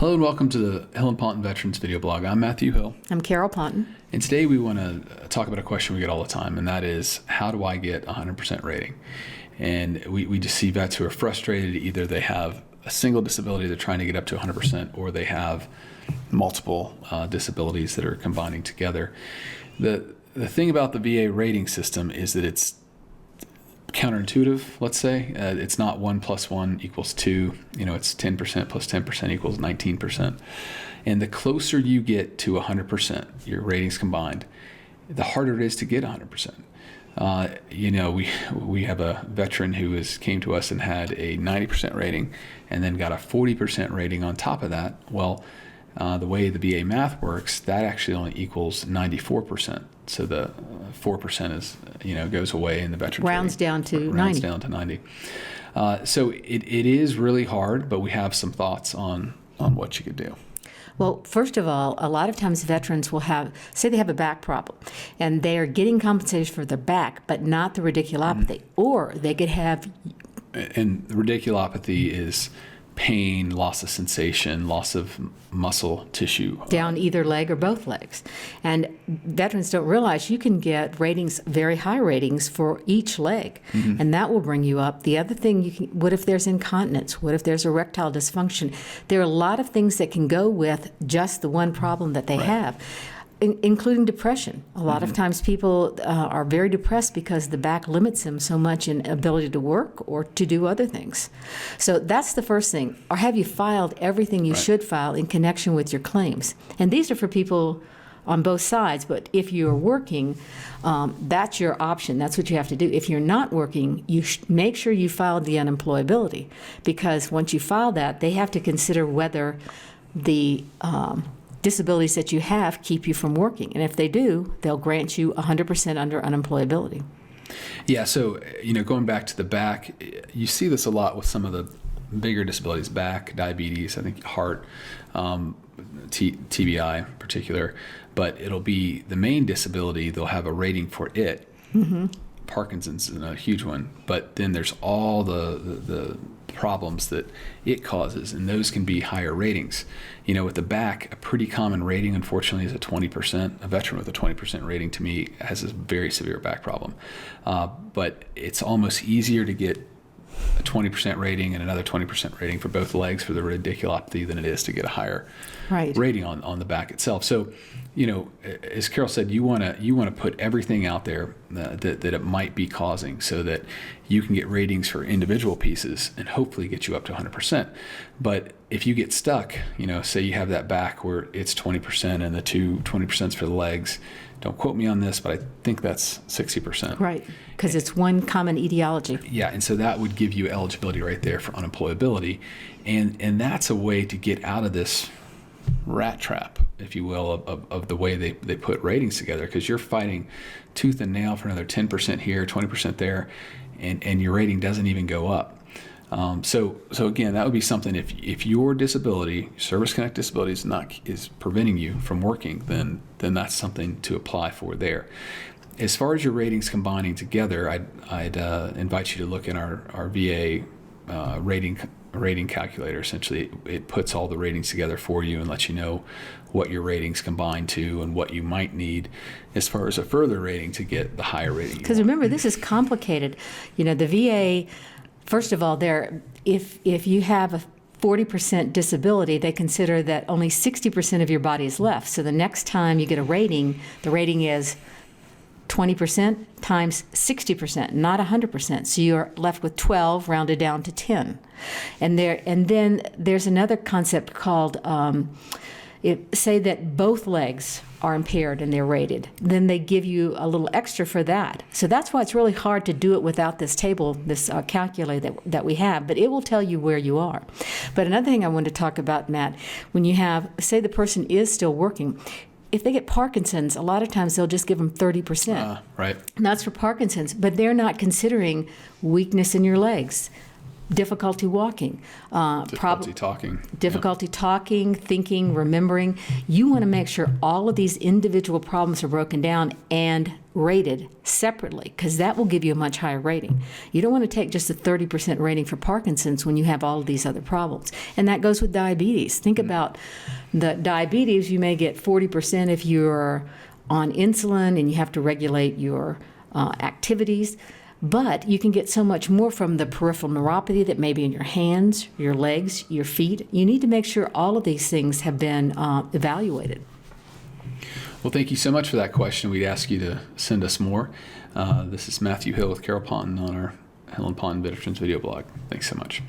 Hello and welcome to the Hill and Ponton Veterans video blog. I'm Matthew Hill. I'm Carol Ponton. And today we want to talk about a question we get all the time, and that is, how do I get a 100% rating? And we just see vets who are frustrated. Either they have a single disability they're trying to get up to 100%, or they have multiple disabilities that are combining together. The thing about the VA rating system is that it's counterintuitive, let's say. It's not 1 + 1 = 2. It's 10% plus 10% equals 19%. And the closer you get to 100%, your ratings combined, the harder it is to get 100%. We have a veteran who came to us and had a 90% rating and then got a 40% rating on top of that. Well, the way the VA math works, that actually only equals 94%. So the 4% is, goes away in the veteran rounds down to 90. So it is really hard, but we have some thoughts on what you could do. Well, first of all, a lot of times veterans will say they have a back problem, and they are getting compensation for their back, but not the radiculopathy. Or they could have... And the radiculopathy is pain, loss of sensation, loss of muscle tissue. Down either leg or both legs. And veterans don't realize you can get ratings, very high ratings for each leg, and that will bring you up. The other thing, what if there's incontinence? What if there's erectile dysfunction? There are a lot of things that can go with just the one problem that they have. Including depression. A lot of times people are very depressed because the back limits them so much in ability to work or to do other things. So that's the first thing. Or have you filed everything you should file in connection with your claims? And these are for people on both sides, but if you're working, that's your option. That's what you have to do. If you're not working, you make sure you filed the unemployability, because once you file that, they have to consider whether the disabilities that you have keep you from working. And if they do, they'll grant you 100% under unemployability. Yeah, so, going back to the back, you see this a lot with some of the bigger disabilities, back, diabetes, I think heart, TBI in particular, but it'll be the main disability, they'll have a rating for it. Parkinson's is a huge one, but then there's all the problems that it causes, and those can be higher ratings. With the back, a pretty common rating, unfortunately, is a 20%. A veteran with a 20% rating, to me, has a very severe back problem. But it's almost easier to get a 20% rating and another 20% rating for both legs for the radiculopathy than it is to get a higher rating on the back itself. So, as Carol said, you want to put everything out there that it might be causing, so that you can get ratings for individual pieces and hopefully get you up to 100%. But if you get stuck, say you have that back where it's 20% and the 20% for the legs. Don't quote me on this, but I think that's 60%. Right, because it's one common etiology. Yeah, and so that would give you eligibility right there for unemployability. And that's a way to get out of this rat trap, if you will, of the way they put ratings together, because you're fighting tooth and nail for another 10% here, 20% there, and your rating doesn't even go up. So again, that would be something, if your disability, service-connected disability, is preventing you from working, then that's something to apply for there. As far as your ratings combining together, I'd invite you to look in our VA rating calculator. Essentially, it puts all the ratings together for you and lets you know what your ratings combine to and what you might need as far as a further rating to get the higher rating. Because remember, this is complicated. The VA, first of all, if you have a 40% disability, they consider that only 60% of your body is left. So the next time you get a rating, the rating is 20% times 60%, not 100%. So you're left with 12 rounded down to 10. And then there's another concept called, say that both legs are impaired and they're rated. Then they give you a little extra for that. So that's why it's really hard to do it without this table, this calculator that we have, but it will tell you where you are. But another thing I wanted to talk about, Matt, when you have, say the person is still working, if they get Parkinson's, a lot of times they'll just give them 30%. Right. And that's for Parkinson's, but they're not considering weakness in your legs, difficulty walking, difficulty talking, thinking, remembering. You want to make sure all of these individual problems are broken down and rated separately, because that will give you a much higher rating. You don't want to take just a 30% rating for Parkinson's when you have all of these other problems. And that goes with diabetes. Think about the diabetes. You may get 40% if you're on insulin and you have to regulate your activities. But you can get so much more from the peripheral neuropathy that may be in your hands, your legs, your feet. You need to make sure all of these things have been evaluated. Well, thank you so much for that question. We'd ask you to send us more. This is Matthew Hill with Carol Ponton on our Helen Ponton Veterans video blog. Thanks so much.